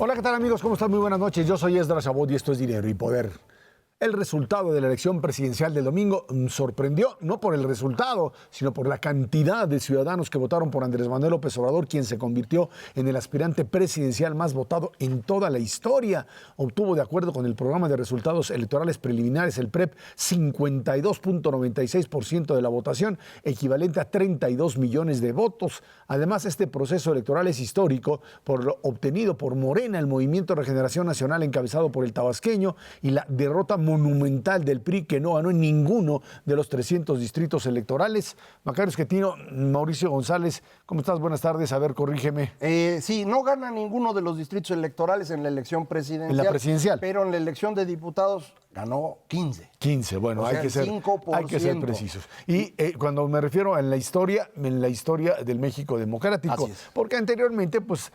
Hola, ¿qué tal amigos? ¿Cómo están? Muy buenas noches. Yo soy Esdras Chabot y esto es Dinero y Poder. El resultado de la elección presidencial del domingo sorprendió, no por el resultado, sino por la cantidad de ciudadanos que votaron por Andrés Manuel López Obrador, quien se convirtió en el aspirante presidencial más votado en toda la historia. Obtuvo, de acuerdo con el programa de resultados electorales preliminares, el PREP, 52.96% de la votación, equivalente a 32 millones de votos. Además, este proceso electoral es histórico por lo obtenido por Morena, el Movimiento de Regeneración Nacional encabezado por el tabasqueño, y la derrota monumental del PRI, que no ganó en ninguno de los 300 distritos electorales. Macario Esquetino, Mauricio González, ¿cómo estás? Buenas tardes. A ver, corrígeme. Sí, no gana ninguno de los distritos electorales en la elección presidencial. En la presidencial. Pero en la elección de diputados ganó 15. 15, bueno, O hay sea, que ser 5%. Hay que ser precisos. Y cuando me refiero en la historia del México democrático, Así es. porque anteriormente, pues,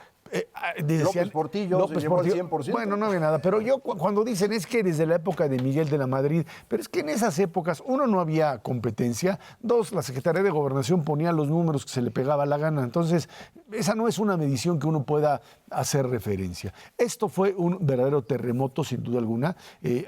decían, López Portillo se llevó el 100%. Bueno, no había nada, pero yo cuando dicen es que desde la época de Miguel de la Madrid, pero es que en esas épocas, uno, no había competencia, dos, la Secretaría de Gobernación ponía los números que se le pegaba la gana, entonces esa no es una medición que uno pueda hacer referencia. Esto fue un verdadero terremoto, sin duda alguna.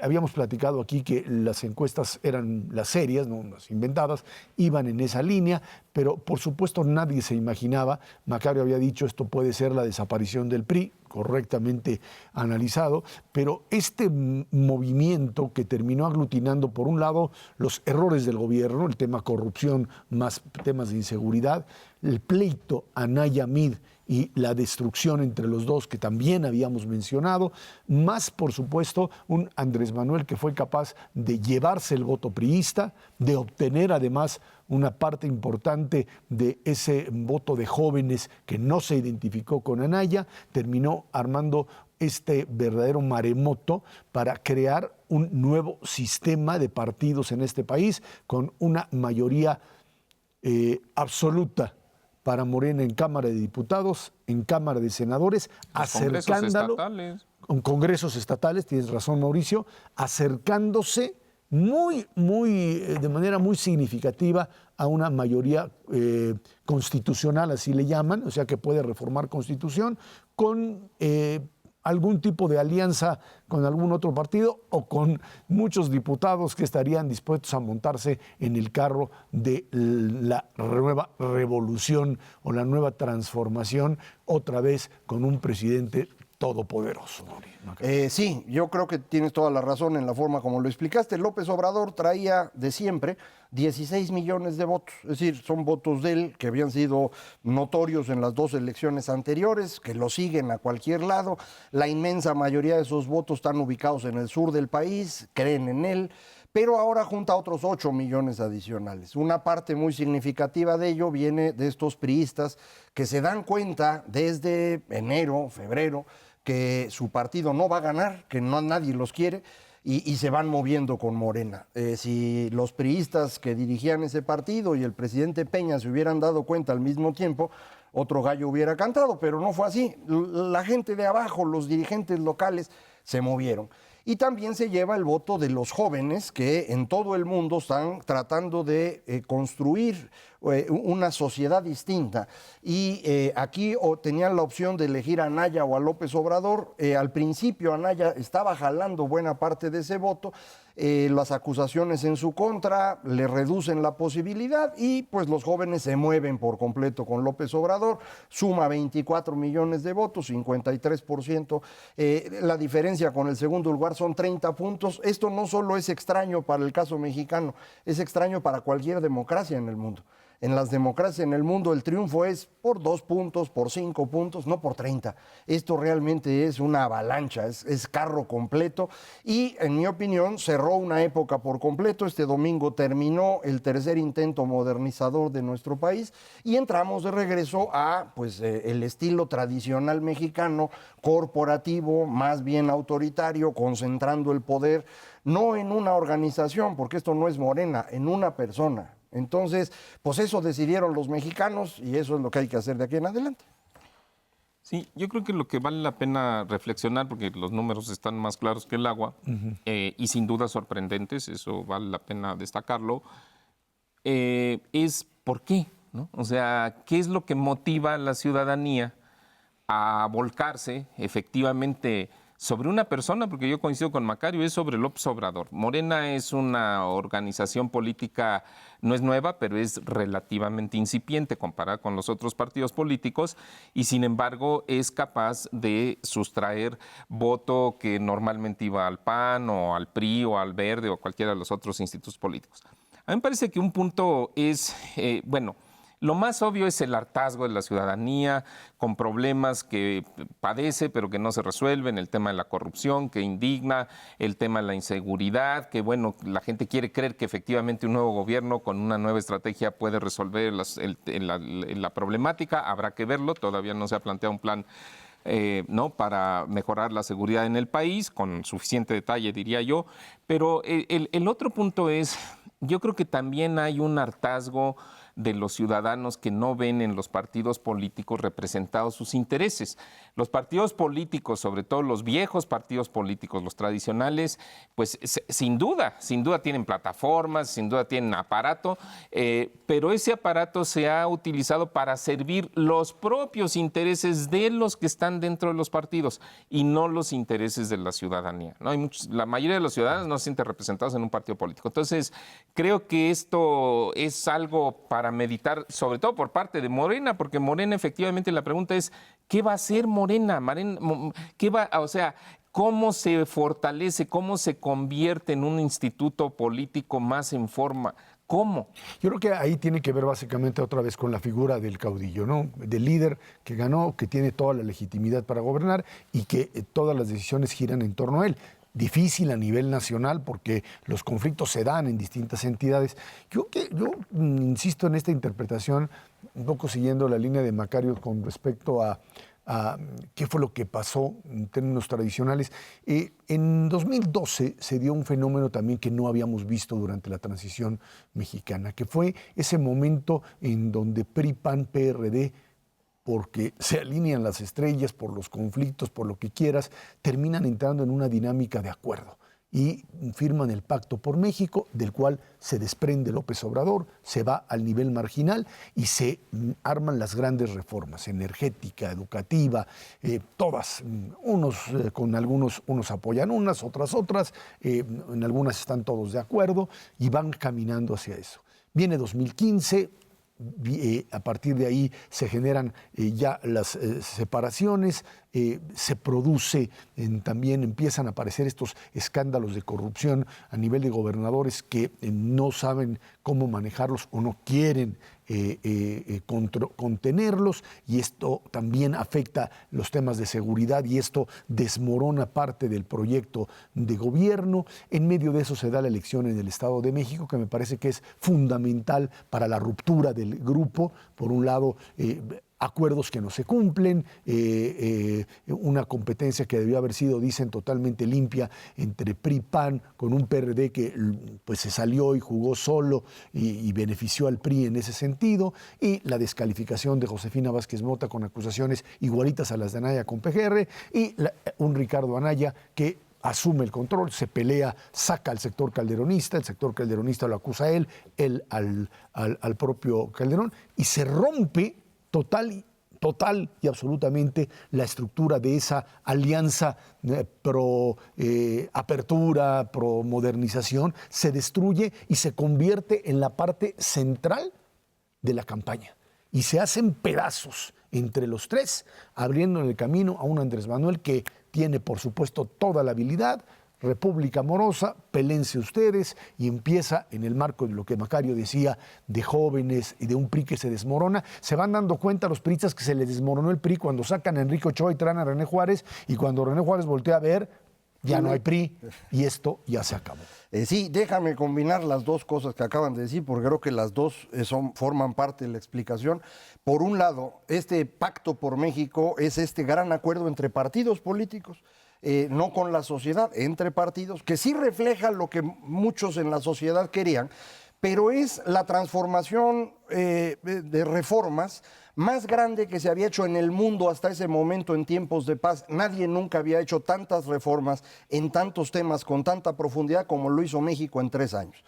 Habíamos platicado aquí que las encuestas eran las serias, no las inventadas, iban en esa línea, pero por supuesto nadie se imaginaba, Macario había dicho, esto puede ser la desaparición del PRI, correctamente analizado, pero este movimiento que terminó aglutinando, por un lado, los errores del gobierno, el tema corrupción más temas de inseguridad, el pleito Anaya-Mid y la destrucción entre los dos que también habíamos mencionado, más por supuesto un Andrés Manuel que fue capaz de llevarse el voto priista, de obtener además una parte importante de ese voto de jóvenes que no se identificó con Anaya, terminó armando este verdadero maremoto para crear un nuevo sistema de partidos en este país con una mayoría absoluta para Morena en Cámara de Diputados, en Cámara de Senadores, acercándolo con congresos estatales, tienes razón Mauricio, acercándose de manera muy significativa a una mayoría constitucional, así le llaman, o sea que puede reformar constitución, con algún tipo de alianza con algún otro partido o con muchos diputados que estarían dispuestos a montarse en el carro de la nueva revolución o la nueva transformación, otra vez con un presidente todopoderoso. Sí, yo creo que tienes toda la razón en la forma como lo explicaste. López Obrador traía de siempre 16 millones de votos, es decir, son votos de él que habían sido notorios en las dos elecciones anteriores, que lo siguen a cualquier lado. La inmensa mayoría de esos votos están ubicados en el sur del país, creen en él, pero ahora junta otros 8 millones adicionales. Una parte muy significativa de ello viene de estos priistas que se dan cuenta desde enero, febrero, que su partido no va a ganar, que no nadie los quiere, y se van moviendo con Morena. Si los priistas que dirigían ese partido y el presidente Peña se hubieran dado cuenta al mismo tiempo, otro gallo hubiera cantado, pero no fue así. La gente de abajo, los dirigentes locales, se movieron. Y también se lleva el voto de los jóvenes que en todo el mundo están tratando de construir una sociedad distinta. Y aquí tenían la opción de elegir a Anaya o a López Obrador. Al principio Anaya estaba jalando buena parte de ese voto. Las acusaciones en su contra le reducen la posibilidad y pues los jóvenes se mueven por completo con López Obrador, suma 24 millones de votos, 53%. La diferencia con el segundo lugar son 30 puntos. Esto no solo es extraño para el caso mexicano, es extraño para cualquier democracia en el mundo. En las democracias en el mundo el triunfo es por 2 puntos, por 5 puntos, no por 30. Esto realmente es una avalancha, es carro completo y en mi opinión cerró una época por completo. Este domingo terminó el tercer intento modernizador de nuestro país y entramos de regreso a pues, el estilo tradicional mexicano, corporativo, más bien autoritario, concentrando el poder, no en una organización, porque esto no es Morena, en una persona. Entonces, pues eso decidieron los mexicanos y eso es lo que hay que hacer de aquí en adelante. Sí, yo creo que lo que vale la pena reflexionar, porque los números están más claros que el agua, y sin duda sorprendentes, eso vale la pena destacarlo, es por qué, ¿no? O sea, ¿qué es lo que motiva a la ciudadanía a volcarse efectivamente sobre una persona, porque yo coincido con Macario, es sobre López Obrador. Morena es una organización política, no es nueva, pero es relativamente incipiente comparada con los otros partidos políticos y sin embargo es capaz de sustraer voto que normalmente iba al PAN o al PRI o al Verde o cualquiera de los otros institutos políticos. A mí me parece que un punto es, lo más obvio es el hartazgo de la ciudadanía con problemas que padece pero que no se resuelven, el tema de la corrupción que indigna, el tema de la inseguridad, que la gente quiere creer que efectivamente un nuevo gobierno con una nueva estrategia puede resolver la problemática, habrá que verlo, todavía no se ha planteado un plan para mejorar la seguridad en el país, con suficiente detalle diría yo, pero el otro punto es, yo creo que también hay un hartazgo de los ciudadanos que no ven en los partidos políticos representados sus intereses. Los partidos políticos, sobre todo los viejos partidos políticos, los tradicionales, pues sin duda tienen plataformas, sin duda tienen aparato, pero ese aparato se ha utilizado para servir los propios intereses de los que están dentro de los partidos y no los intereses de la ciudadanía, ¿no? La mayoría de los ciudadanos no se sienten representados en un partido político. Entonces, creo que esto es algo para meditar, sobre todo por parte de Morena, porque Morena efectivamente la pregunta es, ¿qué va a hacer Morena? ¿Cómo se fortalece, cómo se convierte en un instituto político más en forma? ¿Cómo? Yo creo que ahí tiene que ver básicamente otra vez con la figura del caudillo, ¿no? Del líder que ganó, que tiene toda la legitimidad para gobernar y que todas las decisiones giran en torno a él. Difícil a nivel nacional porque los conflictos se dan en distintas entidades. Yo insisto en esta interpretación, un poco siguiendo la línea de Macario con respecto a qué fue lo que pasó en términos tradicionales. En 2012 se dio un fenómeno también que no habíamos visto durante la transición mexicana, que fue ese momento en donde PRI, PAN, PRD, porque se alinean las estrellas por los conflictos, por lo que quieras, terminan entrando en una dinámica de acuerdo y firman el Pacto por México, del cual se desprende López Obrador, se va al nivel marginal y se arman las grandes reformas, energética, educativa, todas, con algunos, unos apoyan unas, otras, en algunas están todos de acuerdo y van caminando hacia eso. Viene 2015, a partir de ahí se generan ya las separaciones, se produce, también empiezan a aparecer estos escándalos de corrupción a nivel de gobernadores que no saben cómo manejarlos o no quieren contenerlos, y esto también afecta los temas de seguridad y esto desmorona parte del proyecto de gobierno. En medio de eso se da la elección en el Estado de México, que me parece que es fundamental para la ruptura del grupo. Por un lado, acuerdos que no se cumplen, una competencia que debió haber sido, dicen, totalmente limpia entre PRI-PAN, con un PRD que pues se salió y jugó solo y benefició al PRI en ese sentido, y la descalificación de Josefina Vázquez Mota con acusaciones igualitas a las de Anaya con PGR, y un Ricardo Anaya que asume el control, se pelea, saca al sector calderonista, el sector calderonista lo acusa a él al propio Calderón, y se rompe total y absolutamente la estructura de esa alianza pro apertura, pro modernización, se destruye y se convierte en la parte central de la campaña. Y se hacen pedazos entre los tres, abriendo el camino a un Andrés Manuel que tiene, por supuesto, toda la habilidad. República amorosa, pelense ustedes, y empieza en el marco de lo que Macario decía de jóvenes y de un PRI que se desmorona. Se van dando cuenta los priistas que se les desmoronó el PRI cuando sacan a Enrique Ochoa y traen a René Juárez, y cuando René Juárez voltea a ver, ya no hay PRI y esto ya se acabó. Sí, déjame combinar las dos cosas que acaban de decir, porque creo que las dos forman parte de la explicación. Por un lado, este Pacto por México es este gran acuerdo entre partidos políticos, no con la sociedad, entre partidos, que sí refleja lo que muchos en la sociedad querían, pero es la transformación de reformas más grande que se había hecho en el mundo hasta ese momento en tiempos de paz. Nadie nunca había hecho tantas reformas en tantos temas con tanta profundidad como lo hizo México en 3 años.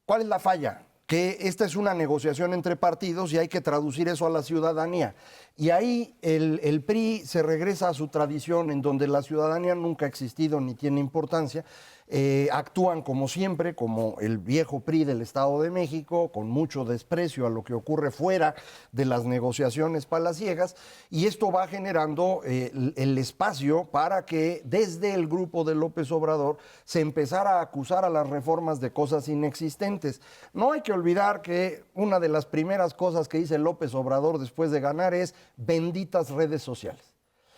¿Cuál es la falla? que esta es una negociación entre partidos y hay que traducir eso a la ciudadanía. Y ahí el PRI se regresa a su tradición en donde la ciudadanía nunca ha existido ni tiene importancia. Actúan como siempre, como el viejo PRI del Estado de México, con mucho desprecio a lo que ocurre fuera de las negociaciones palaciegas, y esto va generando el espacio para que desde el grupo de López Obrador se empezara a acusar a las reformas de cosas inexistentes. No hay que olvidar que una de las primeras cosas que dice López Obrador después de ganar es benditas redes sociales,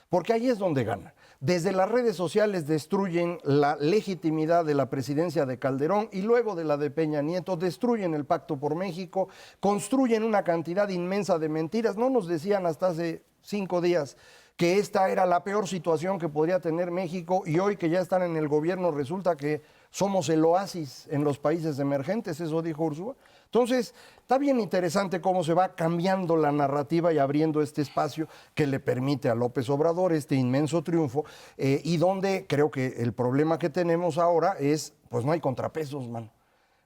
porque ahí es donde gana. Desde las redes sociales destruyen la legitimidad de la presidencia de Calderón y luego de la de Peña Nieto, destruyen el Pacto por México, construyen una cantidad inmensa de mentiras. No nos decían hasta hace 5 días que esta era la peor situación que podría tener México, y hoy que ya están en el gobierno resulta que somos el oasis en los países emergentes, eso dijo Ursúa. Entonces, está bien interesante cómo se va cambiando la narrativa y abriendo este espacio que le permite a López Obrador este inmenso triunfo, y donde creo que el problema que tenemos ahora es, pues no hay contrapesos, mano.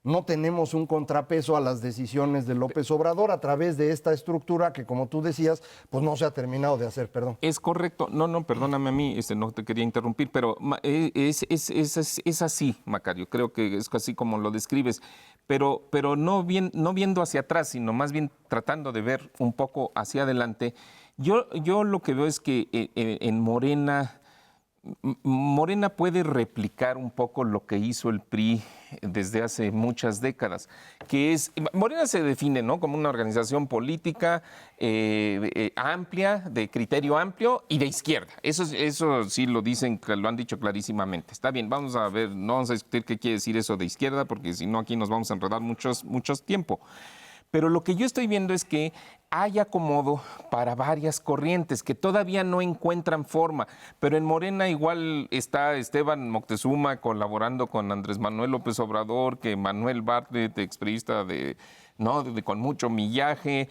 No tenemos un contrapeso a las decisiones de López Obrador a través de esta estructura que, como tú decías, pues no se ha terminado de hacer, perdón. Es correcto. No, perdóname a mí, no te quería interrumpir, pero es así, Macario. Creo que es así como lo describes, pero no viendo hacia atrás, sino más bien tratando de ver un poco hacia adelante. Yo lo que veo es que en Morena puede replicar un poco lo que hizo el PRI desde hace muchas décadas, que es, Morena se define, ¿no?, como una organización política amplia, de criterio amplio y de izquierda. Eso sí lo dicen, lo han dicho clarísimamente. Está bien, vamos a ver, no vamos a discutir qué quiere decir eso de izquierda, porque si no aquí nos vamos a enredar mucho tiempo. Pero lo que yo estoy viendo es que hay acomodo para varias corrientes que todavía no encuentran forma, pero en Morena igual está Esteban Moctezuma colaborando con Andrés Manuel López Obrador, que Manuel Bartlett, expriista con mucho millaje,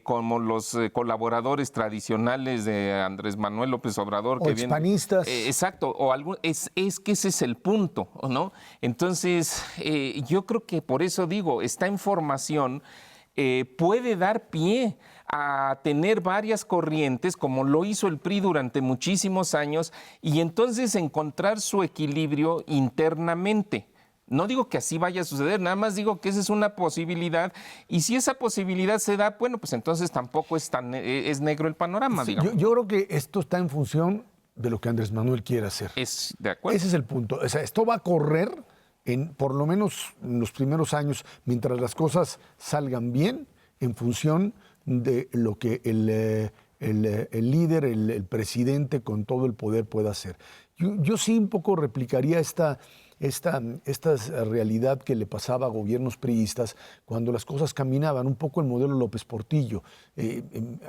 como los colaboradores tradicionales de Andrés Manuel López Obrador. O expanistas. Exacto, es que ese es el punto, ¿no? Entonces, yo creo que por eso digo, esta información puede dar pie a tener varias corrientes, como lo hizo el PRI durante muchísimos años, y entonces encontrar su equilibrio internamente. No digo que así vaya a suceder, nada más digo que esa es una posibilidad, y si esa posibilidad se da, bueno, pues entonces tampoco es negro el panorama, Sí, digamos. yo creo que esto está en función de lo que Andrés Manuel quiere hacer. De acuerdo. Ese es el punto. O sea, esto va a correr por lo menos en los primeros años, mientras las cosas salgan bien, en función de lo que el líder, el presidente con todo el poder pueda hacer. Yo sí un poco replicaría esta realidad que le pasaba a gobiernos priistas cuando las cosas caminaban, un poco el modelo López Portillo,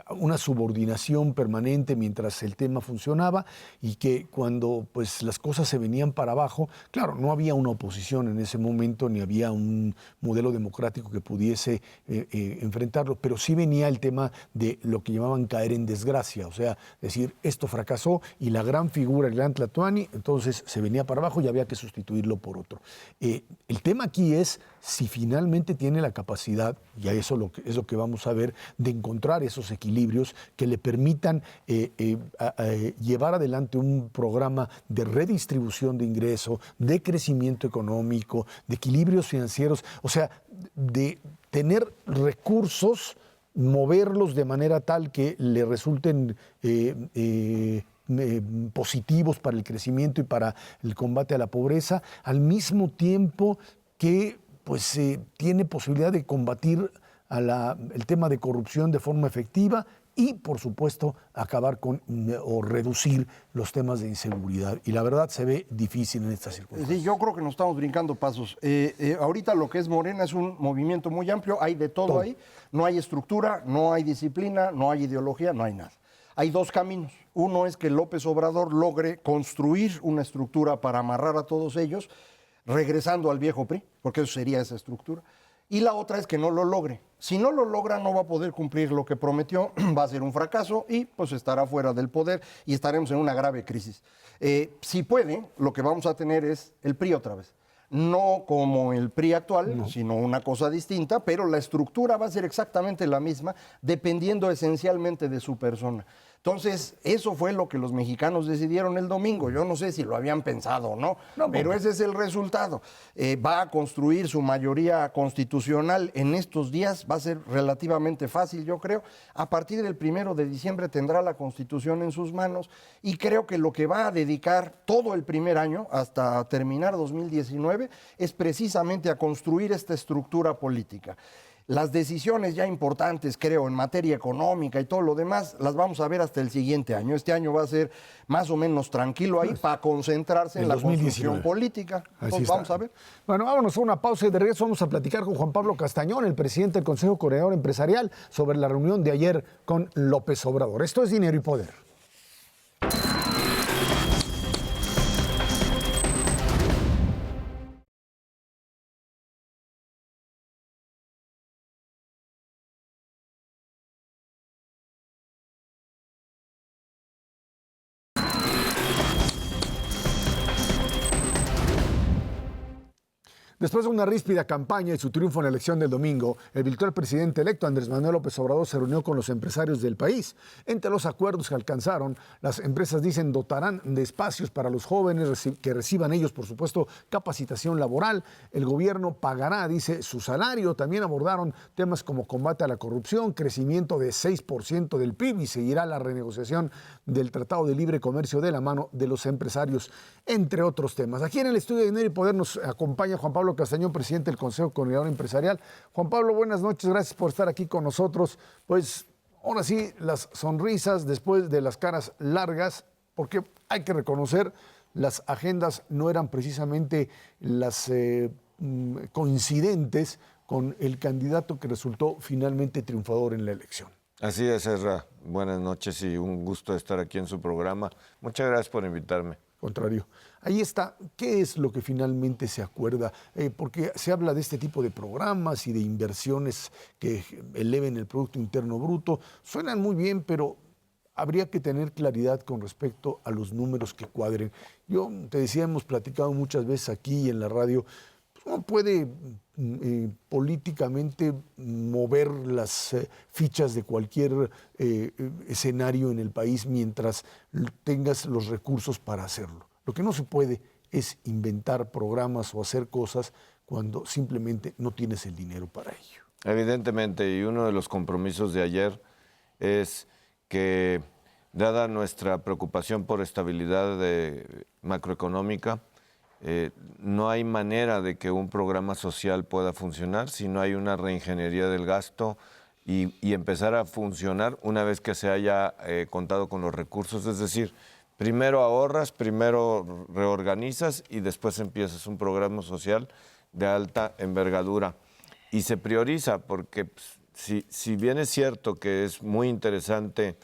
una subordinación permanente mientras el tema funcionaba, y que cuando pues las cosas se venían para abajo, claro, no había una oposición en ese momento, ni había un modelo democrático que pudiese enfrentarlo, pero sí venía el tema de lo que llamaban caer en desgracia, o sea, decir, esto fracasó y la gran figura, el gran Tlatoani, entonces se venía para abajo y había que sustituirlo por otro. El tema aquí es si finalmente tiene la capacidad, y a eso es lo que vamos a ver, de encontrar esos equilibrios que le permitan llevar adelante un programa de redistribución de ingreso, de crecimiento económico, de equilibrios financieros, o sea, de tener recursos, moverlos de manera tal que le resulten positivos para el crecimiento y para el combate a la pobreza, al mismo tiempo que pues, tiene posibilidad de combatir el tema de corrupción de forma efectiva y, por supuesto, acabar con o reducir los temas de inseguridad. Y la verdad se ve difícil en estas circunstancias. Sí, yo creo que nos estamos brincando pasos. Ahorita lo que es Morena es un movimiento muy amplio, hay de todo ahí, no hay estructura, no hay disciplina, no hay ideología, no hay nada. Hay dos caminos. Uno es que López Obrador logre construir una estructura para amarrar a todos ellos, regresando al viejo PRI, porque eso sería esa estructura. Y la otra es que no lo logre. Si no lo logra, no va a poder cumplir lo que prometió, va a ser un fracaso y pues estará fuera del poder y estaremos en una grave crisis. Si puede, lo que vamos a tener es el PRI otra vez. no como el PRI actual, sino una cosa distinta, pero la estructura va a ser exactamente la misma, dependiendo esencialmente de su persona. Entonces, eso fue lo que los mexicanos decidieron el domingo. Yo no sé si lo habían pensado o no, pero ese es el resultado. Va a construir su mayoría constitucional en estos días, va a ser relativamente fácil, yo creo. A partir del 1 de diciembre tendrá la Constitución en sus manos y creo que lo que va a dedicar todo el primer año, hasta terminar 2019, es precisamente a construir esta estructura política. Las decisiones ya importantes, creo, en materia económica y todo lo demás, las vamos a ver hasta el siguiente año. Este año va a ser más o menos tranquilo ahí para concentrarse en la construcción política. Entonces, vamos a ver. Bueno, vámonos a una pausa y de regreso vamos a platicar con Juan Pablo Castañón, el presidente del Consejo Coordinador Empresarial, sobre la reunión de ayer con López Obrador. Esto es Dinero y Poder. Después de una ríspida campaña y su triunfo en la elección del domingo, el virtual presidente electo Andrés Manuel López Obrador se reunió con los empresarios del país. Entre los acuerdos que alcanzaron, las empresas dicen dotarán de espacios para los jóvenes que reciban ellos, por supuesto, capacitación laboral. El gobierno pagará, dice, su salario. También abordaron temas como combate a la corrupción, crecimiento de 6% del PIB y seguirá la renegociación del Tratado de Libre Comercio de la mano de los empresarios, entre otros temas. Aquí en el estudio de Dinero y Poder nos acompaña Juan Pablo Castañón, presidente del Consejo Coordinador Empresarial. Juan Pablo, buenas noches, gracias por estar aquí con nosotros. Pues ahora sí, las sonrisas después de las caras largas, porque hay que reconocer, las agendas no eran precisamente las coincidentes con el candidato que resultó finalmente triunfador en la elección. Así es, Ezra. Buenas noches y un gusto estar aquí en su programa. Muchas gracias por invitarme. Contrario. Ahí está, ¿qué es lo que finalmente se acuerda? Porque se habla de este tipo de programas y de inversiones que eleven el Producto Interno Bruto. Suenan muy bien, pero habría que tener claridad con respecto a los números que cuadren. Yo te decía, hemos platicado muchas veces aquí en la radio, uno puede políticamente mover las fichas de cualquier escenario en el país mientras tengas los recursos para hacerlo. Lo que no se puede es inventar programas o hacer cosas cuando simplemente no tienes el dinero para ello. Evidentemente, y uno de los compromisos de ayer es que, dada nuestra preocupación por estabilidad macroeconómica, no hay manera de que un programa social pueda funcionar si no hay una reingeniería del gasto y empezar a funcionar una vez que se haya contado con los recursos. Es decir, primero ahorras, primero reorganizas y después empiezas un programa social de alta envergadura. Y se prioriza porque si bien es cierto que es muy interesante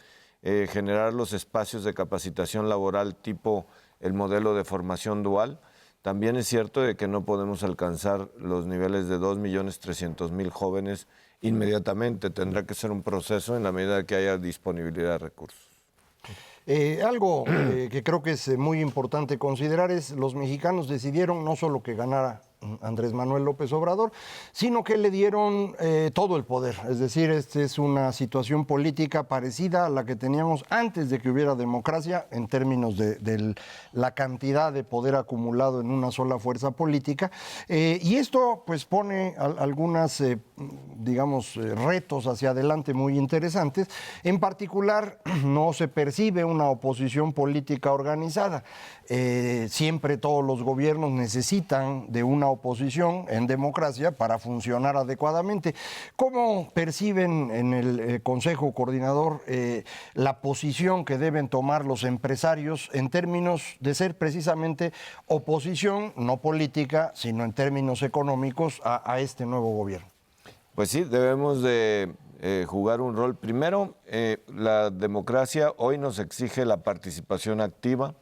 generar los espacios de capacitación laboral tipo el modelo de formación dual, también es cierto de que no podemos alcanzar los niveles de 2.300.000 jóvenes inmediatamente. Tendrá que ser un proceso en la medida que haya disponibilidad de recursos. Algo que creo que es muy importante considerar es los mexicanos decidieron no solo que ganara Andrés Manuel López Obrador, sino que le dieron todo el poder. Es decir, esta es una situación política parecida a la que teníamos antes de que hubiera democracia en términos de la cantidad de poder acumulado en una sola fuerza política. Y esto pues pone algunas, digamos, retos hacia adelante muy interesantes. En particular, no se percibe una oposición política organizada. Siempre todos los gobiernos necesitan de una oposición en democracia para funcionar adecuadamente. ¿Cómo perciben en el Consejo Coordinador la posición que deben tomar los empresarios en términos de ser precisamente oposición, no política, sino en términos económicos a este nuevo gobierno? Pues sí, debemos de jugar un rol. Primero, la democracia hoy nos exige la participación activa.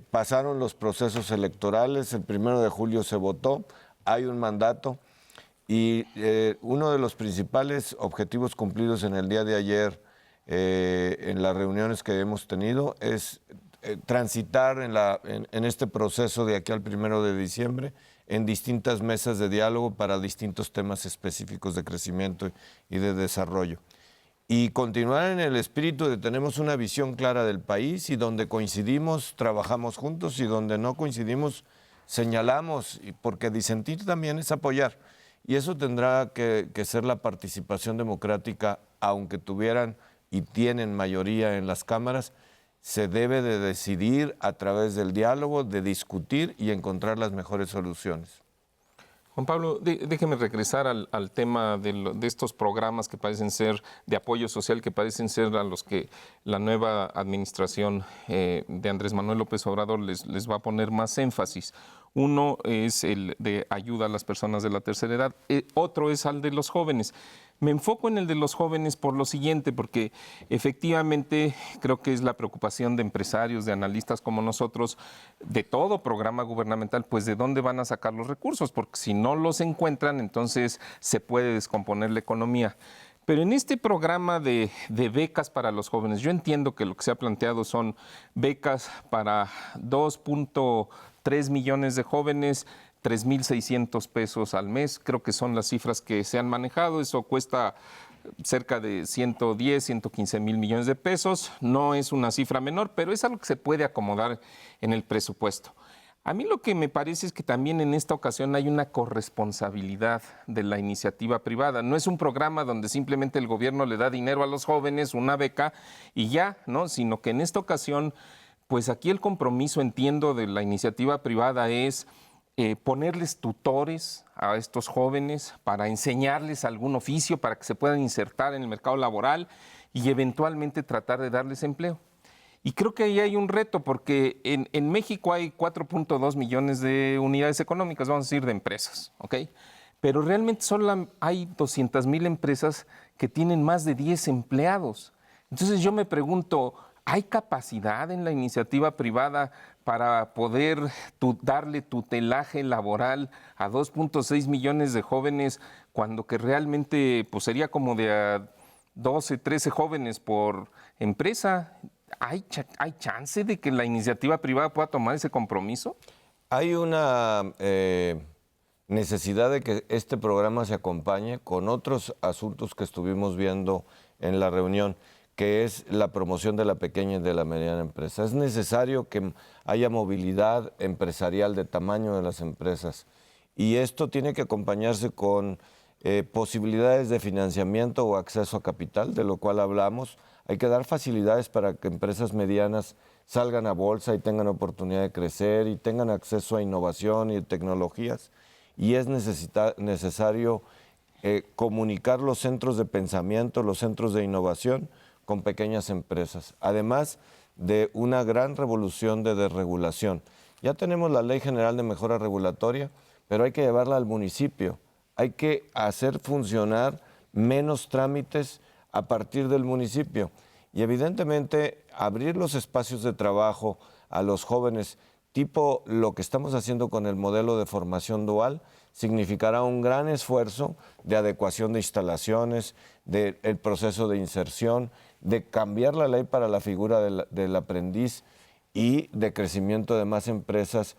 Pasaron los procesos electorales, el 1 de julio se votó, hay un mandato y uno de los principales objetivos cumplidos en el día de ayer en las reuniones que hemos tenido es transitar en este proceso de aquí al 1 de diciembre en distintas mesas de diálogo para distintos temas específicos de crecimiento y de desarrollo. Y continuar en el espíritu de tenemos una visión clara del país y donde coincidimos, trabajamos juntos y donde no coincidimos, señalamos, porque disentir también es apoyar. Y eso tendrá que ser la participación democrática, aunque tuvieran y tienen mayoría en las cámaras, se debe de decidir a través del diálogo, de discutir y encontrar las mejores soluciones. Juan Pablo, déjeme regresar al tema de estos programas que parecen ser de apoyo social, que parecen ser a los que la nueva administración de Andrés Manuel López Obrador les va a poner más énfasis. Uno es el de ayuda a las personas de la tercera edad, otro es al de los jóvenes. Me enfoco en el de los jóvenes por lo siguiente, porque efectivamente creo que es la preocupación de empresarios, de analistas como nosotros, de todo programa gubernamental, pues de dónde van a sacar los recursos, porque si no los encuentran, entonces se puede descomponer la economía. Pero en este programa de becas para los jóvenes, yo entiendo que lo que se ha planteado son becas para 2.3 millones de jóvenes, 3,600 pesos al mes, creo que son las cifras que se han manejado, eso cuesta cerca de 110, 115 mil millones de pesos, no es una cifra menor, pero es algo que se puede acomodar en el presupuesto. A mí lo que me parece es que también en esta ocasión hay una corresponsabilidad de la iniciativa privada. No es un programa donde simplemente el gobierno le da dinero a los jóvenes, una beca y ya, ¿no? Sino que en esta ocasión, pues aquí el compromiso, entiendo, de la iniciativa privada es ponerles tutores a estos jóvenes para enseñarles algún oficio, para que se puedan insertar en el mercado laboral y eventualmente tratar de darles empleo. Y creo que ahí hay un reto, porque en México hay 4.2 millones de unidades económicas, vamos a decir, de empresas, ¿ok? Pero realmente solo hay 200,000 empresas que tienen más de 10 empleados. Entonces yo me pregunto, ¿hay capacidad en la iniciativa privada para poder darle tutelaje laboral a 2.6 millones de jóvenes cuando que realmente pues, sería como de a 12, 13 jóvenes por empresa? ¿Hay chance de que la iniciativa privada pueda tomar ese compromiso? Hay una necesidad de que este programa se acompañe con otros asuntos que estuvimos viendo en la reunión, que es la promoción de la pequeña y de la mediana empresa. Es necesario que haya movilidad empresarial de tamaño de las empresas y esto tiene que acompañarse con posibilidades de financiamiento o acceso a capital, de lo cual hablamos. Hay que dar facilidades para que empresas medianas salgan a bolsa y tengan oportunidad de crecer y tengan acceso a innovación y tecnologías. Y es necesario comunicar los centros de pensamiento, los centros de innovación con pequeñas empresas, además de una gran revolución de desregulación. Ya tenemos la Ley General de Mejora Regulatoria, pero hay que llevarla al municipio. Hay que hacer funcionar menos trámites a partir del municipio. Y evidentemente abrir los espacios de trabajo a los jóvenes, tipo lo que estamos haciendo con el modelo de formación dual, significará un gran esfuerzo de adecuación de instalaciones, del proceso de inserción, de cambiar la ley para la figura del aprendiz y de crecimiento de más empresas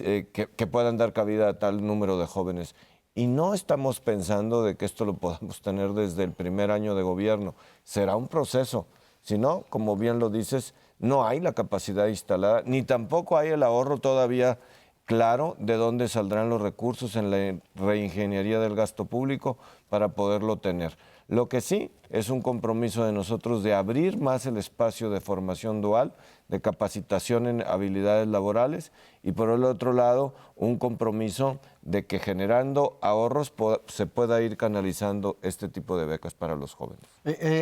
que puedan dar cabida a tal número de jóvenes. Y no estamos pensando de que esto lo podamos tener desde el primer año de gobierno. Será un proceso. Si no, como bien lo dices, no hay la capacidad instalada, ni tampoco hay el ahorro todavía claro de dónde saldrán los recursos en la reingeniería del gasto público para poderlo tener. Lo que sí es un compromiso de nosotros de abrir más el espacio de formación dual, de capacitación en habilidades laborales y por el otro lado un compromiso de que generando ahorros se pueda ir canalizando este tipo de becas para los jóvenes.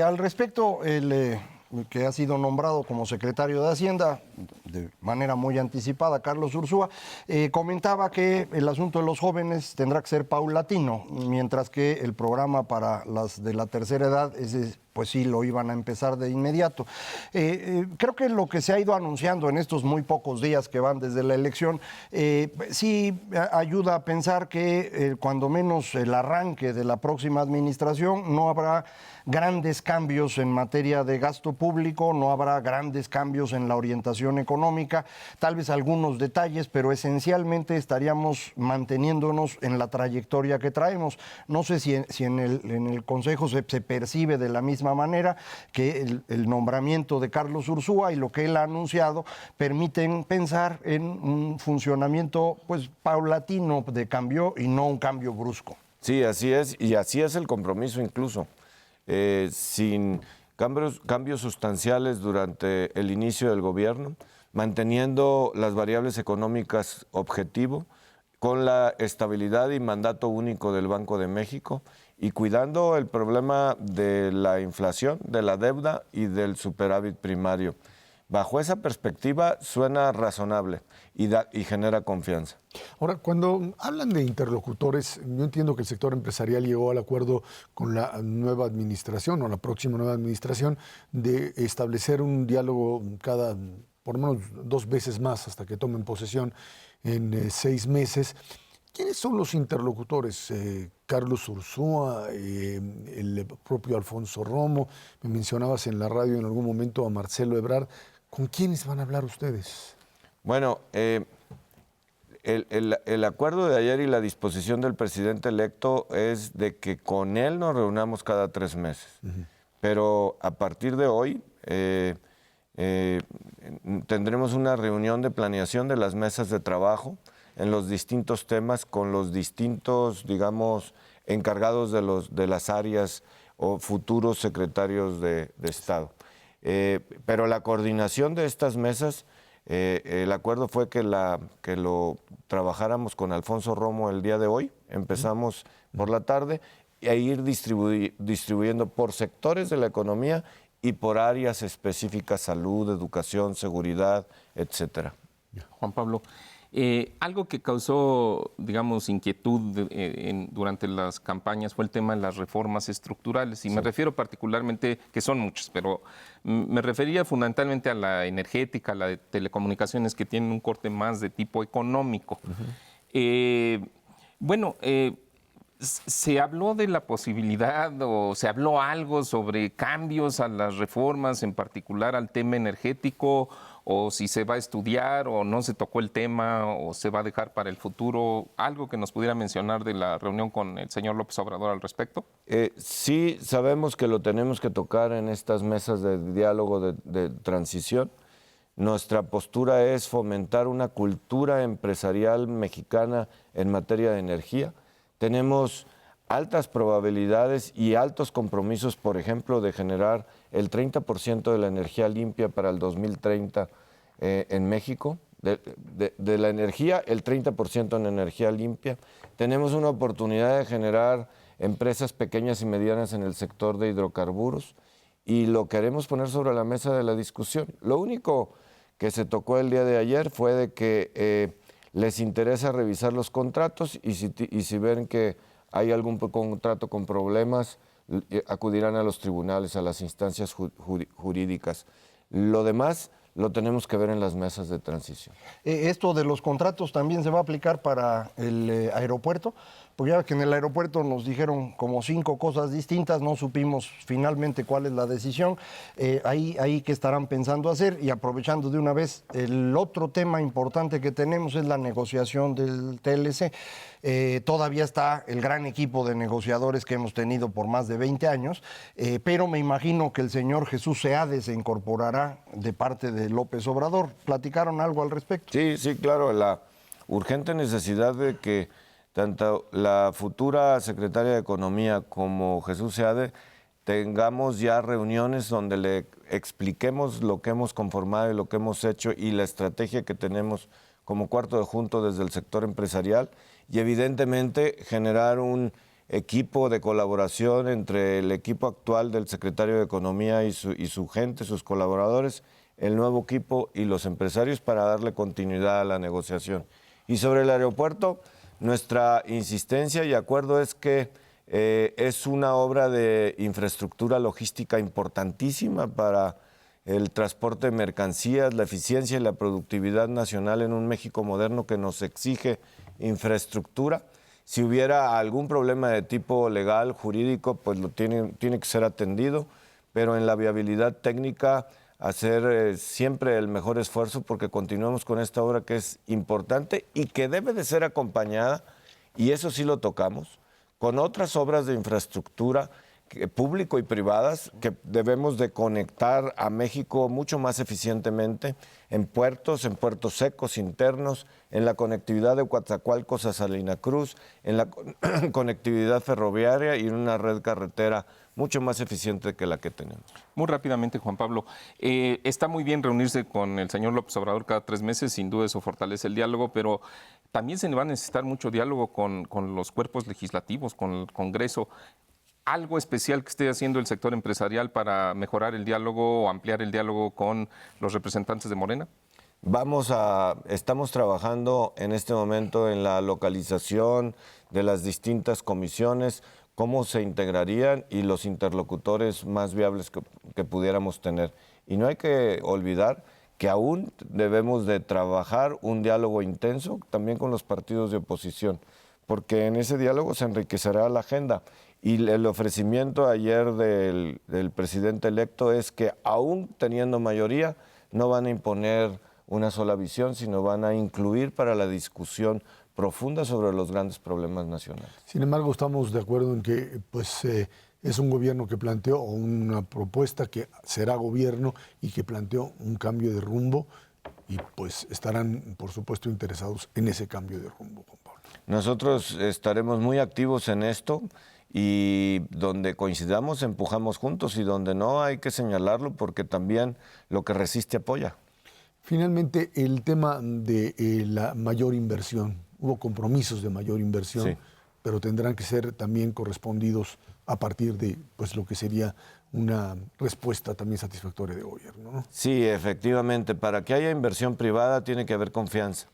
Al respecto, que ha sido nombrado como secretario de Hacienda de manera muy anticipada, Carlos Ursúa, comentaba que el asunto de los jóvenes tendrá que ser paulatino, mientras que el programa para las de la tercera edad es pues sí lo iban a empezar de inmediato. Creo que lo que se ha ido anunciando en estos muy pocos días que van desde la elección, sí ayuda a pensar que cuando menos el arranque de la próxima administración no habrá grandes cambios en materia de gasto público, no habrá grandes cambios en la orientación económica, tal vez algunos detalles, pero esencialmente estaríamos manteniéndonos en la trayectoria que traemos. No sé si en el Consejo se percibe de la misma manera que el nombramiento de Carlos Ursúa y lo que él ha anunciado permiten pensar en un funcionamiento pues paulatino de cambio y no un cambio brusco. Sí, así es, y así es el compromiso incluso. Sin cambios sustanciales durante el inicio del gobierno, manteniendo las variables económicas objetivo, con la estabilidad y mandato único del Banco de México y cuidando el problema de la inflación, de la deuda y del superávit primario. Bajo esa perspectiva suena razonable y genera confianza. Ahora, cuando hablan de interlocutores, yo entiendo que el sector empresarial llegó al acuerdo con la nueva administración o la próxima nueva administración de establecer un diálogo por lo menos 2 veces más hasta que tomen posesión en 6 meses. ¿Quiénes son los interlocutores? Carlos Ursúa, el propio Alfonso Romo, me mencionabas en la radio en algún momento a Marcelo Ebrard. ¿Con quiénes van a hablar ustedes? Bueno, el acuerdo de ayer y la disposición del presidente electo es de que con él nos reunamos cada 3 meses. Pero a partir de hoy tendremos una reunión de planeación de las mesas de trabajo en los distintos temas con los distintos, digamos, encargados de las áreas o futuros secretarios de Estado. Pero la coordinación de estas mesas, el acuerdo fue que lo trabajáramos con Alfonso Romo el día de hoy, empezamos por la tarde, e ir distribuyendo por sectores de la economía y por áreas específicas, salud, educación, seguridad, etcétera. Juan Pablo, algo que causó, digamos, inquietud durante las campañas fue el tema de las reformas estructurales. Y me refiero particularmente, que son muchas, pero me refería fundamentalmente a la energética, a la de telecomunicaciones, que tienen un corte más de tipo económico. ¿Se habló de la posibilidad o se habló algo sobre cambios a las reformas, en particular al tema energético, o si se va a estudiar o no se tocó el tema o se va a dejar para el futuro? ¿Algo que nos pudiera mencionar de la reunión con el señor López Obrador al respecto? Sí, sabemos que lo tenemos que tocar en estas mesas de diálogo de transición. Nuestra postura es fomentar una cultura empresarial mexicana en materia de energía. Tenemos altas probabilidades y altos compromisos, por ejemplo, de generar el 30% de la energía limpia para el 2030 en México. De la energía, el 30% en energía limpia. Tenemos una oportunidad de generar empresas pequeñas y medianas en el sector de hidrocarburos y lo queremos poner sobre la mesa de la discusión. Lo único que se tocó el día de ayer fue de que les interesa revisar los contratos y si ven que hay algún contrato con problemas, acudirán a los tribunales, a las instancias jurídicas. Lo demás lo tenemos que ver en las mesas de transición. Esto de los contratos también se va a aplicar para el aeropuerto, porque ya que en el aeropuerto nos dijeron como 5 cosas distintas, no supimos finalmente cuál es la decisión. Ahí que estarán pensando hacer, y aprovechando de una vez, el otro tema importante que tenemos es la negociación del TLC. Todavía está el gran equipo de negociadores que hemos tenido por más de 20 años, pero me imagino que el señor Jesús Seade se incorporará de parte de López Obrador. ¿Platicaron algo al respecto? Sí, claro, la urgente necesidad de que tanto la futura secretaria de Economía como Jesús Seade tengamos ya reuniones donde le expliquemos lo que hemos conformado y lo que hemos hecho y la estrategia que tenemos como cuarto de junto desde el sector empresarial y evidentemente generar un equipo de colaboración entre el equipo actual del secretario de Economía y su gente, sus colaboradores, el nuevo equipo y los empresarios para darle continuidad a la negociación. Y sobre el aeropuerto, nuestra insistencia y acuerdo es que Es una obra de infraestructura logística importantísima para el transporte de mercancías, la eficiencia y la productividad nacional en un México moderno que nos exige infraestructura. Si hubiera algún problema de tipo legal, jurídico, pues tiene que ser atendido, pero en la viabilidad técnica hacer siempre el mejor esfuerzo porque continuamos con esta obra que es importante y que debe de ser acompañada, y eso sí lo tocamos, con otras obras de infraestructura público y privadas que debemos de conectar a México mucho más eficientemente en puertos secos internos, en la conectividad de Coatzacoalcos a Salina Cruz, en la conectividad ferroviaria y en una red carretera mucho más eficiente que la que tenemos. Muy rápidamente, Juan Pablo, está muy bien reunirse con el señor López Obrador cada 3 meses, sin duda eso fortalece el diálogo, pero también se va a necesitar mucho diálogo con los cuerpos legislativos, con el Congreso. ¿Algo especial que esté haciendo el sector empresarial para mejorar el diálogo o ampliar el diálogo con los representantes de Morena? Estamos trabajando en este momento en la localización de las distintas comisiones, cómo se integrarían y los interlocutores más viables que pudiéramos tener. Y no hay que olvidar que aún debemos de trabajar un diálogo intenso también con los partidos de oposición, porque en ese diálogo se enriquecerá la agenda. Y el ofrecimiento ayer del presidente electo es que aún teniendo mayoría no van a imponer una sola visión, sino van a incluir para la discusión profunda sobre los grandes problemas nacionales. Sin embargo, estamos de acuerdo en que es un gobierno que planteó una propuesta que será gobierno y que planteó un cambio de rumbo y pues estarán, por supuesto, interesados en ese cambio de rumbo, Juan Pablo. Nosotros estaremos muy activos en esto y donde coincidamos empujamos juntos y donde no hay que señalarlo porque también lo que resiste apoya. Finalmente, el tema de la mayor inversión. Hubo compromisos de mayor inversión, sí, pero tendrán que ser también correspondidos a partir de pues, lo que sería una respuesta también satisfactoria de gobierno, ¿no? Sí, efectivamente. Para que haya inversión privada tiene que haber confianza.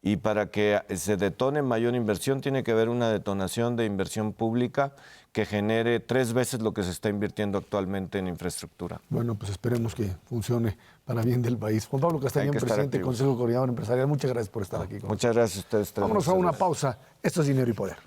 Y para que se detone mayor inversión tiene que haber una detonación de inversión pública que genere 3 veces lo que se está invirtiendo actualmente en infraestructura. Bueno, pues esperemos que funcione para bien del país. Juan Pablo Castañón, presidente del Consejo Coordinador Empresarial, muchas gracias por estar aquí. Muchas gracias a ustedes. Vámonos a una pausa. Esto es Dinero y Poder.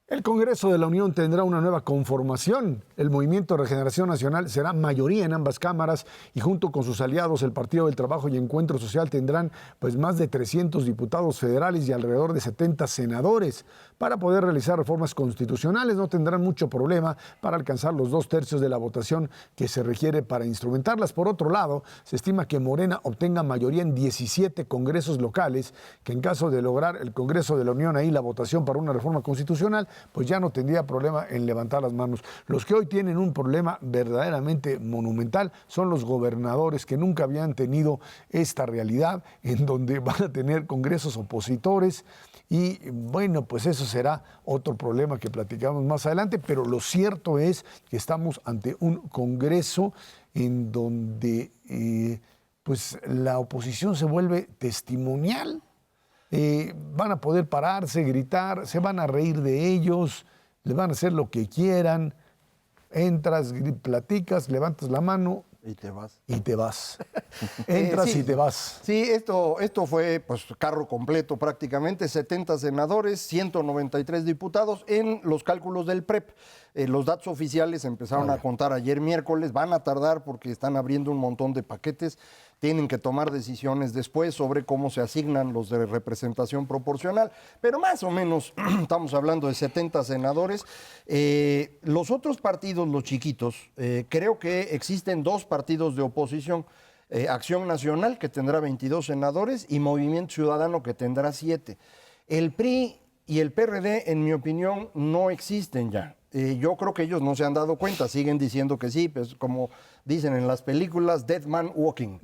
El Congreso de la Unión tendrá una nueva conformación. El Movimiento de Regeneración Nacional será mayoría en ambas cámaras y junto con sus aliados, el Partido del Trabajo y Encuentro Social, tendrán pues más de 300 diputados federales y alrededor de 70 senadores. Para poder realizar reformas constitucionales no tendrán mucho problema para alcanzar los 2/3 de la votación que se requiere para instrumentarlas. Por otro lado, se estima que Morena obtenga mayoría en 17 congresos locales, que en caso de lograr el Congreso de la Unión ahí la votación para una reforma constitucional, pues ya no tendría problema en levantar las manos. Los que hoy tienen un problema verdaderamente monumental son los gobernadores, que nunca habían tenido esta realidad en donde van a tener congresos opositores y bueno, pues eso será otro problema que platicamos más adelante, pero lo cierto es que estamos ante un congreso en donde pues la oposición se vuelve testimonial. Van a poder pararse, gritar, se van a reír de ellos, les van a hacer lo que quieran. Entras, platicas, levantas la mano y te vas. Y te vas. Entras sí, y te vas. Sí, esto fue pues carro completo prácticamente, 70 senadores, 193 diputados en los cálculos del PREP. Los datos oficiales empezaron a contar ayer miércoles, van a tardar porque están abriendo un montón de paquetes, tienen que tomar decisiones después sobre cómo se asignan los de representación proporcional, pero más o menos estamos hablando de 70 senadores. Los otros partidos, los chiquitos, creo que existen 2 partidos de oposición, Acción Nacional, que tendrá 22 senadores, y Movimiento Ciudadano, que tendrá 7. El PRI y el PRD, en mi opinión, no existen ya. Yo creo que ellos no se han dado cuenta, siguen diciendo que sí, pues como dicen en las películas, Dead Man Walking,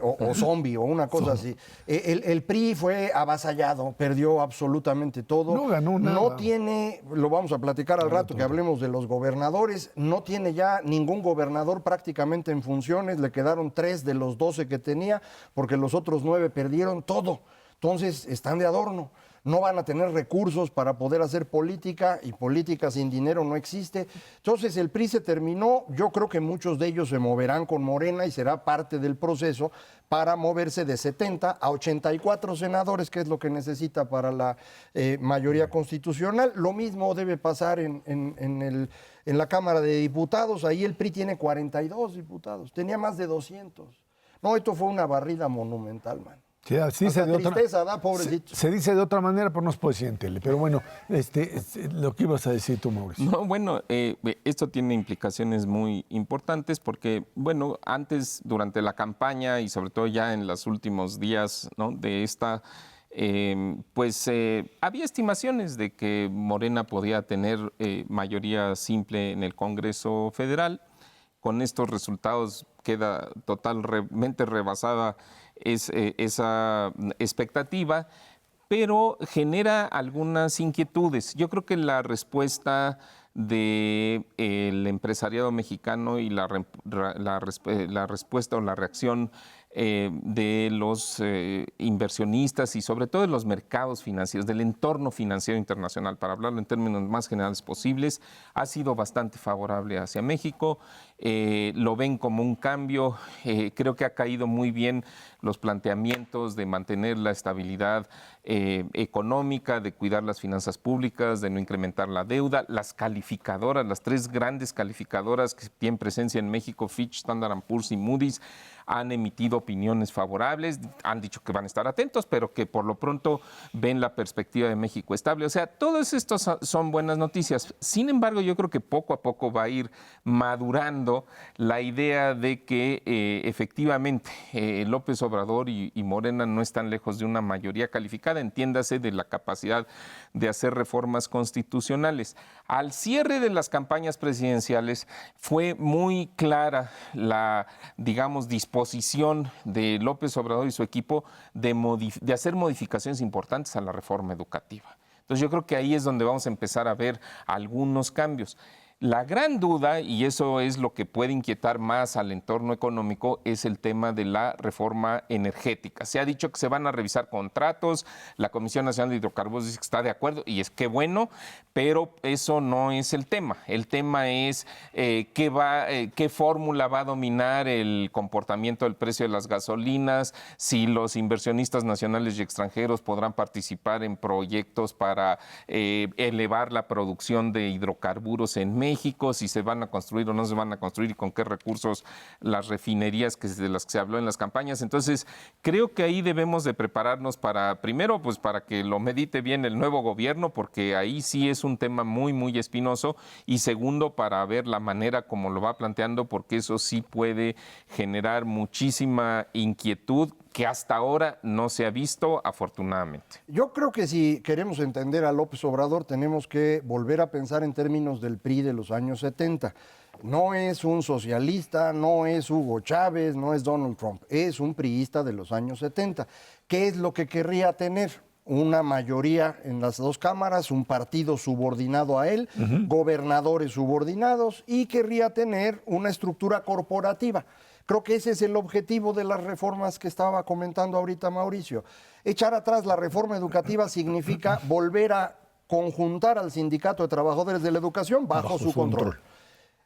o zombie, o una cosa así. El PRI fue avasallado, perdió absolutamente todo. No ganó nada. No tiene, lo vamos a platicar al rato que hablemos de los gobernadores, no tiene ya ningún gobernador prácticamente en funciones, le quedaron 3 de los 12 que tenía, porque los otros 9 perdieron todo. Entonces están de adorno. No van a tener recursos para poder hacer política, y política sin dinero no existe. Entonces el PRI se terminó. Yo creo que muchos de ellos se moverán con Morena y será parte del proceso para moverse de 70 a 84 senadores, que es lo que necesita para la mayoría constitucional. Lo mismo debe pasar en la Cámara de Diputados. Ahí el PRI tiene 42 diputados, tenía más de 200. No, esto fue una barrida monumental, man. Sí, así Hasta de tristeza da, pobrecito. se dice de otra manera, pero no se puede decir en tele. Pero bueno, lo que ibas a decir tú, Mauricio. No, bueno, esto tiene implicaciones muy importantes porque, bueno, antes, durante la campaña y sobre todo ya en los últimos días, ¿no?, de esta, había estimaciones de que Morena podía tener mayoría simple en el Congreso Federal. Con estos resultados queda totalmente rebasada esa expectativa, pero genera algunas inquietudes. Yo creo que la respuesta del empresariado mexicano y la respuesta o la reacción de los inversionistas y sobre todo de los mercados financieros, del entorno financiero internacional, para hablarlo en términos más generales posibles, ha sido bastante favorable hacia México. Lo ven como un cambio. Creo que ha caído muy bien los planteamientos de mantener la estabilidad económica, de cuidar las finanzas públicas, de no incrementar la deuda. Las calificadoras, las 3 grandes calificadoras que tienen presencia en México, Fitch, Standard & Poor's y Moody's, han emitido opiniones favorables, han dicho que van a estar atentos, pero que por lo pronto ven la perspectiva de México estable. O sea, todos estos son buenas noticias. Sin embargo, yo creo que poco a poco va a ir madurando la idea de que efectivamente López Obrador y Morena no están lejos de una mayoría calificada, entiéndase, de la capacidad de hacer reformas constitucionales. Al cierre de las campañas presidenciales fue muy clara la, digamos, disposición de López Obrador y su equipo de hacer modificaciones importantes a la reforma educativa. Entonces yo creo que ahí es donde vamos a empezar a ver algunos cambios. La gran duda, y eso es lo que puede inquietar más al entorno económico, es el tema de la reforma energética. Se ha dicho que se van a revisar contratos, la Comisión Nacional de Hidrocarburos dice que está de acuerdo, y es que bueno, pero eso no es el tema. El tema es qué fórmula va a dominar el comportamiento del precio de las gasolinas, si los inversionistas nacionales y extranjeros podrán participar en proyectos para elevar la producción de hidrocarburos en México, si se van a construir o no se van a construir y con qué recursos las refinerías de las que se habló en las campañas. Entonces, creo que ahí debemos de prepararnos para, primero, pues para que lo medite bien el nuevo gobierno, porque ahí sí es un tema muy, muy espinoso, y segundo, para ver la manera como lo va planteando, porque eso sí puede generar muchísima inquietud que hasta ahora no se ha visto, afortunadamente. Yo creo que si queremos entender a López Obrador, tenemos que volver a pensar en términos del PRI de los años 70. No es un socialista, no es Hugo Chávez, no es Donald Trump, es un priista de los años 70. ¿Qué es lo que querría tener? Una mayoría en las 2 cámaras, un partido subordinado a él, gobernadores subordinados, y querría tener una estructura corporativa. Creo que ese es el objetivo de las reformas que estaba comentando ahorita Mauricio. Echar atrás la reforma educativa significa volver a conjuntar al Sindicato de Trabajadores de la Educación bajo su control.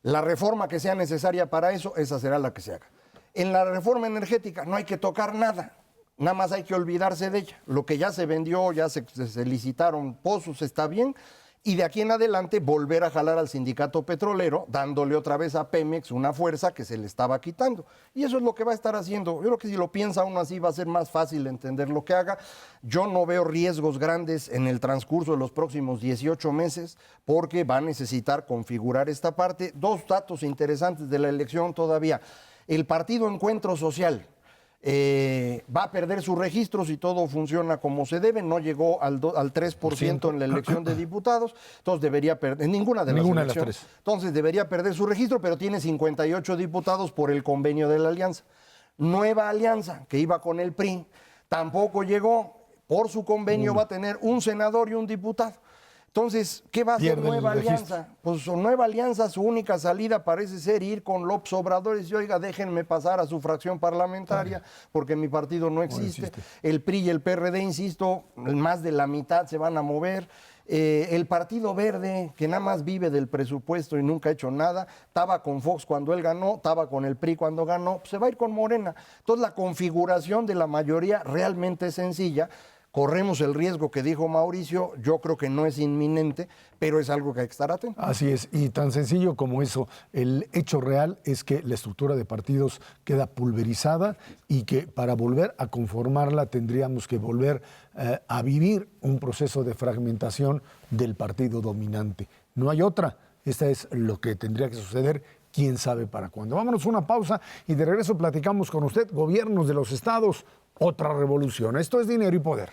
La reforma que sea necesaria para eso, esa será la que se haga. En la reforma energética no hay que tocar nada, nada más hay que olvidarse de ella. Lo que ya se vendió, ya se licitaron pozos, está bien. Y de aquí en adelante volver a jalar al sindicato petrolero, dándole otra vez a Pemex una fuerza que se le estaba quitando. Y eso es lo que va a estar haciendo. Yo creo que si lo piensa uno así va a ser más fácil entender lo que haga. Yo no veo riesgos grandes en el transcurso de los próximos 18 meses porque va a necesitar configurar esta parte. 2 datos interesantes de la elección todavía. El partido Encuentro Social Va a perder su registro si todo funciona como se debe. No llegó al 3% en la elección de diputados, entonces debería perder, en ninguna de las elecciones. Entonces debería perder su registro, pero tiene 58 diputados por el convenio de la alianza. Nueva Alianza, que iba con el PRI, tampoco llegó. Por su convenio va a tener un senador y un diputado. Entonces, ¿qué va a hacer Nueva Alianza? Pues Nueva Alianza, su única salida parece ser ir con López Obrador y decir, oiga, déjenme pasar a su fracción parlamentaria porque mi partido no existe. El PRI y el PRD, insisto, más de la mitad se van a mover. El Partido Verde, que nada más vive del presupuesto y nunca ha hecho nada, estaba con Fox cuando él ganó, estaba con el PRI cuando ganó, pues se va a ir con Morena. Entonces, la configuración de la mayoría realmente es sencilla. Corremos el riesgo que dijo Mauricio, yo creo que no es inminente, pero es algo que hay que estar atento. Así es, y tan sencillo como eso. El hecho real es que la estructura de partidos queda pulverizada y que para volver a conformarla tendríamos que volver a vivir un proceso de fragmentación del partido dominante. No hay otra. Esta es lo que tendría que suceder. ¿Quién sabe para cuándo? Vámonos a una pausa y de regreso platicamos con usted. Gobiernos de los estados, otra revolución. Esto es Dinero y Poder.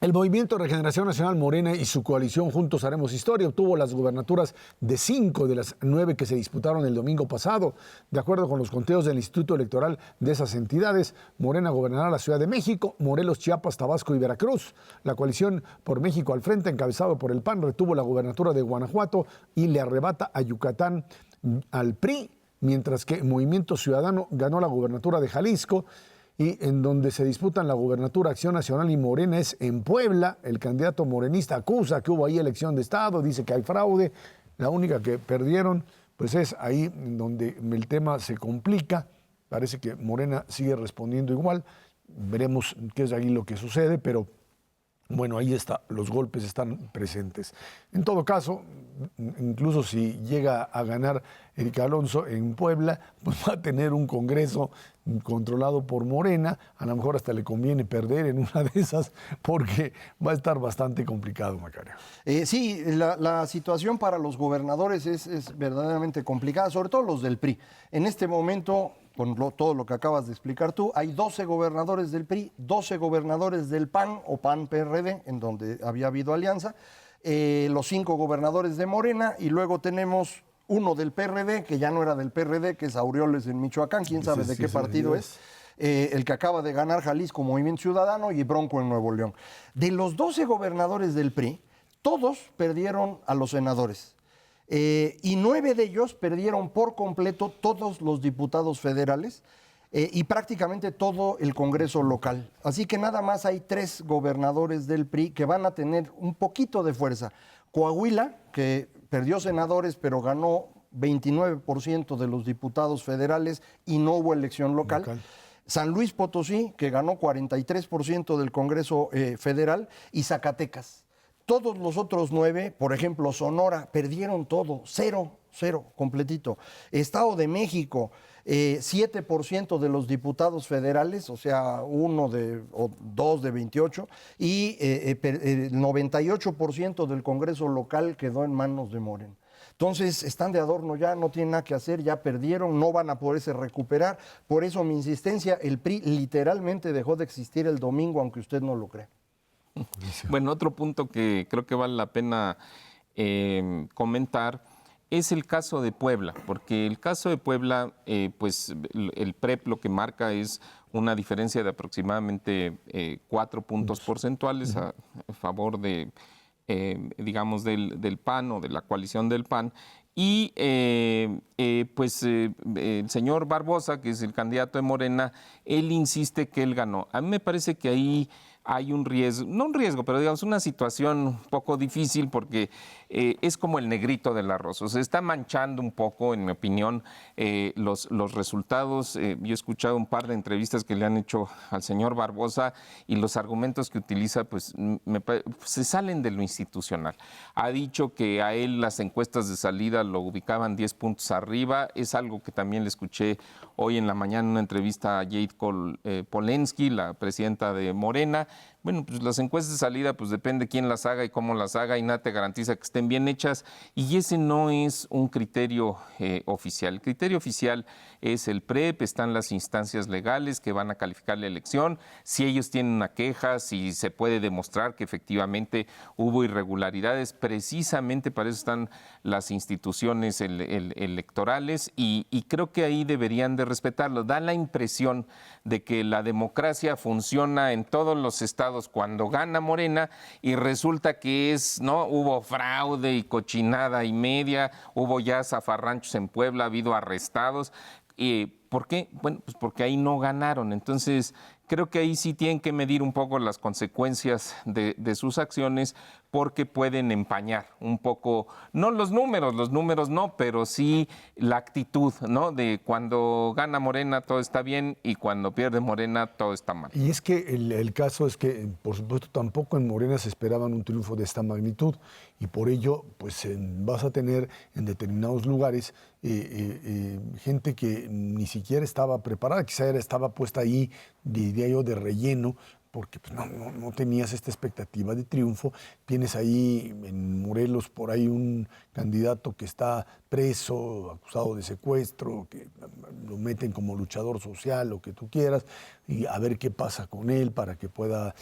El Movimiento de Regeneración Nacional Morena y su coalición Juntos Haremos Historia obtuvo las gubernaturas de 5 de las 9 que se disputaron el domingo pasado. De acuerdo con los conteos del Instituto Electoral de esas entidades, Morena gobernará la Ciudad de México, Morelos, Chiapas, Tabasco y Veracruz. La coalición por México al Frente, encabezado por el PAN, retuvo la gubernatura de Guanajuato y le arrebata a Yucatán al PRI, mientras que Movimiento Ciudadano ganó la gubernatura de Jalisco. Y en donde se disputan la gubernatura, Acción Nacional y Morena es en Puebla. El candidato morenista acusa que hubo ahí elección de Estado, dice que hay fraude. La única que perdieron, pues es ahí donde el tema se complica. Parece que Morena sigue respondiendo igual. Veremos qué es ahí lo que sucede, pero bueno, ahí está, los golpes están presentes. En todo caso, incluso si llega a ganar Erika Alonso en Puebla, pues va a tener un Congreso controlado por Morena. A lo mejor hasta le conviene perder en una de esas porque va a estar bastante complicado, Macario. Sí, la situación para los gobernadores es verdaderamente complicada, sobre todo los del PRI. En este momento, con todo lo que acabas de explicar tú, hay 12 gobernadores del PRI, 12 gobernadores del PAN o PAN-PRD, en donde había habido alianza, los 5 gobernadores de Morena, y luego tenemos uno del PRD, que ya no era del PRD, que es Aureoles en Michoacán, quién sabe de qué partido es, el que acaba de ganar Jalisco, Movimiento Ciudadano, y Bronco en Nuevo León. De los 12 gobernadores del PRI, todos perdieron a los senadores. Y 9 de ellos perdieron por completo todos los diputados federales y prácticamente todo el Congreso local. Así que nada más hay 3 gobernadores del PRI que van a tener un poquito de fuerza. Coahuila, que perdió senadores pero ganó 29% de los diputados federales y no hubo elección local. San Luis Potosí, que ganó 43% del Congreso federal, y Zacatecas. Todos los otros 9, por ejemplo, Sonora, perdieron todo, 0 completito. Estado de México, 7% de los diputados federales, o sea, 2 de 28, y el 98% del Congreso local quedó en manos de Morena. Entonces, están de adorno ya, no tienen nada que hacer, ya perdieron, no van a poderse recuperar. Por eso mi insistencia, el PRI literalmente dejó de existir el domingo, aunque usted no lo crea. Bueno, otro punto que creo que vale la pena comentar es el caso de Puebla, porque el caso de Puebla, pues el PREP lo que marca es una diferencia de aproximadamente 4 puntos porcentuales a favor de, digamos, del PAN o de la coalición del PAN. Y pues el señor Barbosa, que es el candidato de Morena, él insiste que él ganó. A mí me parece que ahí hay un riesgo, no un riesgo, pero digamos una situación un poco difícil porque es como el negrito del arroz. O sea, está manchando un poco, en mi opinión, los resultados. Yo he escuchado un par de entrevistas que le han hecho al señor Barbosa y los argumentos que utiliza pues se salen de lo institucional. Ha dicho que a él las encuestas de salida lo ubicaban 10 puntos arriba. Es algo que también le escuché hoy en la mañana en una entrevista a Jade Polensky, la presidenta de Morena. Bueno, pues las encuestas de salida, pues depende quién las haga y cómo las haga, y nada te garantiza que estén bien hechas, y ese no es un criterio oficial. El criterio oficial es el PREP, están las instancias legales que van a calificar la elección, si ellos tienen una queja, si se puede demostrar que efectivamente hubo irregularidades, precisamente para eso están las instituciones electorales, y creo que ahí deberían de respetarlo. Da la impresión de que la democracia funciona en todos los estados cuando gana Morena, y resulta que hubo fraude y cochinada y media, hubo ya zafarranchos en Puebla, ha habido arrestados. ¿Por qué? Bueno, pues porque ahí no ganaron. Entonces, creo que ahí sí tienen que medir un poco las consecuencias de sus acciones, porque pueden empañar un poco, no los números no, pero sí la actitud, ¿no? De cuando gana Morena todo está bien y cuando pierde Morena todo está mal. Y es que el caso es que, por supuesto, tampoco en Morena se esperaban un triunfo de esta magnitud, y por ello, pues vas a tener en determinados lugares gente que ni siquiera estaba preparada, quizá estaba puesta ahí, diría yo, de relleno, porque pues, no tenías esta expectativa de triunfo. Tienes ahí en Morelos por ahí un candidato que está preso, acusado de secuestro, que lo meten como luchador social, lo que tú quieras, y a ver qué pasa con él para que pueda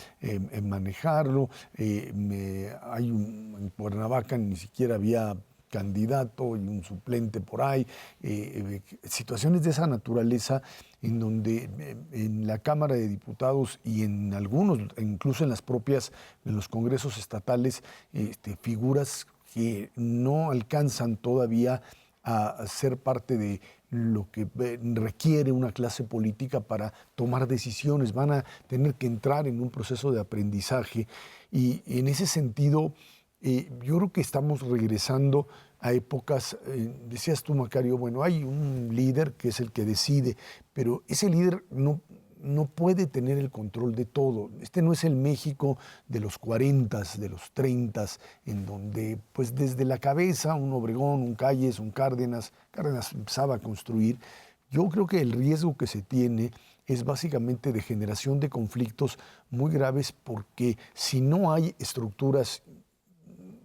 manejarlo. En Cuernavaca ni siquiera había candidato y un suplente por ahí, situaciones de esa naturaleza en donde en la Cámara de Diputados y en algunos, incluso en los congresos estatales, figuras que no alcanzan todavía a ser parte de lo que requiere una clase política para tomar decisiones, van a tener que entrar en un proceso de aprendizaje, y en ese sentido yo creo que estamos regresando a épocas, decías tú, Macario, bueno, hay un líder que es el que decide, pero ese líder no puede tener el control de todo. Este no es el México de los 40, de los 30, en donde pues desde la cabeza un Obregón, un Calles, un Cárdenas empezaba a construir. Yo creo que el riesgo que se tiene es básicamente de generación de conflictos muy graves, porque si no hay estructuras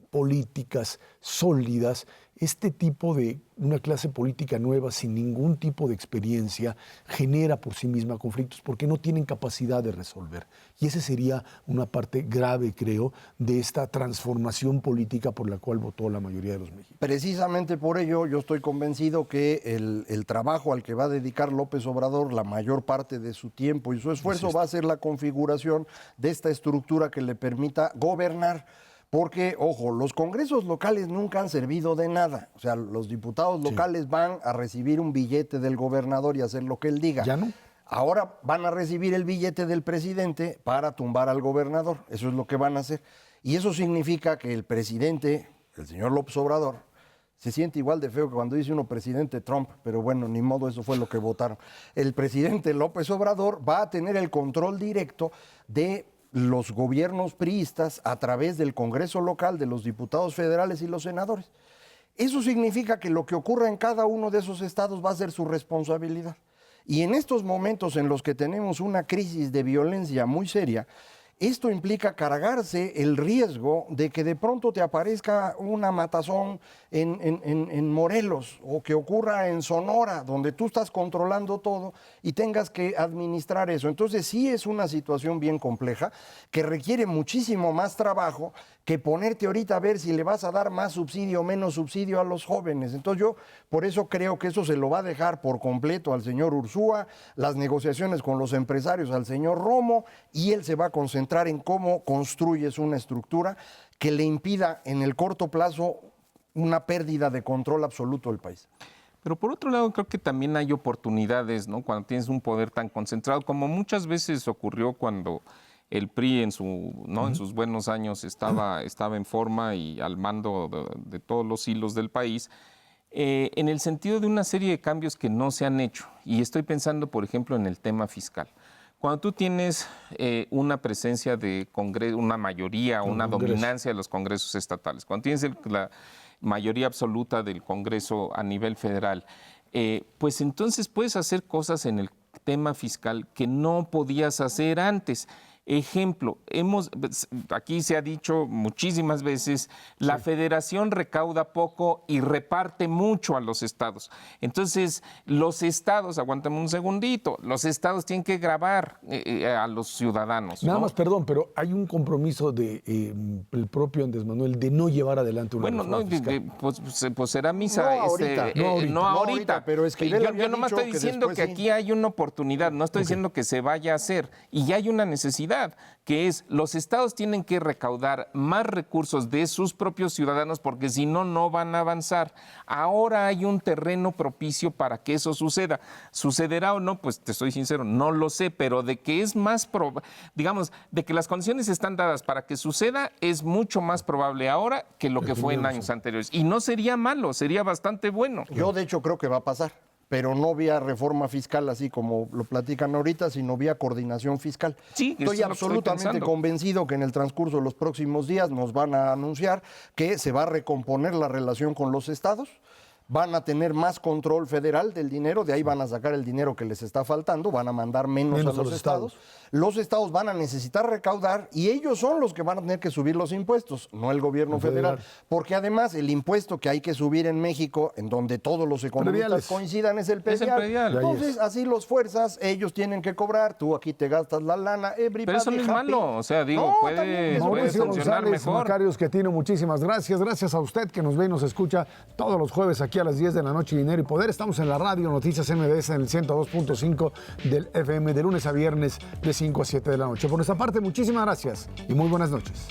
políticas sólidas, este tipo de una clase política nueva sin ningún tipo de experiencia genera por sí misma conflictos porque no tienen capacidad de resolver. Y esa sería una parte grave, creo, de esta transformación política por la cual votó la mayoría de los mexicanos. Precisamente por ello yo estoy convencido que el trabajo al que va a dedicar López Obrador la mayor parte de su tiempo y su esfuerzo va a ser la configuración de esta estructura que le permita gobernar. Porque, ojo, los congresos locales nunca han servido de nada. O sea, los diputados locales van a recibir un billete del gobernador y hacer lo que él diga. ¿Ya no? Ahora van a recibir el billete del presidente para tumbar al gobernador. Eso es lo que van a hacer. Y eso significa que el presidente, el señor López Obrador, se siente igual de feo que cuando dice uno presidente Trump, pero bueno, ni modo, eso fue lo que votaron. El presidente López Obrador va a tener el control directo de los gobiernos priistas a través del Congreso local, de los diputados federales y los senadores. Eso significa que lo que ocurra en cada uno de esos estados va a ser su responsabilidad. Y en estos momentos en los que tenemos una crisis de violencia muy seria, esto implica cargarse el riesgo de que de pronto te aparezca una matazón en Morelos, o que ocurra en Sonora, donde tú estás controlando todo y tengas que administrar eso. Entonces sí es una situación bien compleja que requiere muchísimo más trabajo que ponerte ahorita a ver si le vas a dar más subsidio o menos subsidio a los jóvenes. Entonces yo por eso creo que eso se lo va a dejar por completo al señor Ursúa, las negociaciones con los empresarios al señor Romo, y él se va a concentrar en cómo construyes una estructura que le impida en el corto plazo una pérdida de control absoluto del país. Pero por otro lado, creo que también hay oportunidades, ¿no? Cuando tienes un poder tan concentrado, como muchas veces ocurrió cuando el PRI en sus buenos años estaba en forma y al mando de todos los hilos del país, en el sentido de una serie de cambios que no se han hecho. Y estoy pensando, por ejemplo, en el tema fiscal. Cuando tú tienes una presencia de Congreso, una mayoría, una dominancia de los congresos estatales, cuando tienes la mayoría absoluta del Congreso a nivel federal, pues entonces puedes hacer cosas en el tema fiscal que no podías hacer antes. Ejemplo, aquí se ha dicho muchísimas veces, la federación recauda poco y reparte mucho a los estados. Entonces, los estados, aguántame un segundito, los estados tienen que gravar a los ciudadanos. Nada ¿no? más, perdón, pero hay un compromiso del propio Andrés Manuel de no llevar adelante una Bueno, reforma no, fiscal. pues será misa. No ahorita, No ahorita. pero Esquivel había yo nomás dicho estoy que diciendo después que sí. aquí hay una oportunidad, no estoy diciendo que se vaya a hacer. Y ya hay una necesidad, que es los estados tienen que recaudar más recursos de sus propios ciudadanos porque si no, no van a avanzar. Ahora hay un terreno propicio para que eso suceda. ¿Sucederá o no? Pues te soy sincero, no lo sé, pero de que es más digamos, de que las condiciones están dadas para que suceda, es mucho más probable ahora que lo que fue en años anteriores. Y no sería malo, sería bastante bueno. Yo, de hecho, creo que va a pasar, pero no vía reforma fiscal así como lo platican ahorita, sino vía coordinación fiscal. Sí, eso estoy es lo que estoy absolutamente pensando. convencido que en el transcurso de los próximos días nos van a anunciar que se va a recomponer la relación con los estados. Van a tener más control federal del dinero, de ahí van a sacar el dinero que les está faltando, van a mandar menos a los estados. Los estados van a necesitar recaudar y ellos son los que van a tener que subir los impuestos, no el gobierno federal. Porque además el impuesto que hay que subir en México, en donde todos los economistas Prediales. coincidan, es el Es el predial. predial. Entonces, así los fuerzas, ellos tienen que cobrar, tú aquí te gastas la lana, everybody Pero eso no es happy. malo, o sea, digo, No, puede también es Mauricio funcionar González, mejor. Macario Schettino, muchísimas gracias. Gracias a usted que nos ve y nos escucha todos los jueves aquí a las 10 de la noche, Dinero y Poder. Estamos en la radio Noticias MBS en el 102.5 del FM de lunes a viernes de 5 a 7 de la noche. Por nuestra parte, muchísimas gracias y muy buenas noches.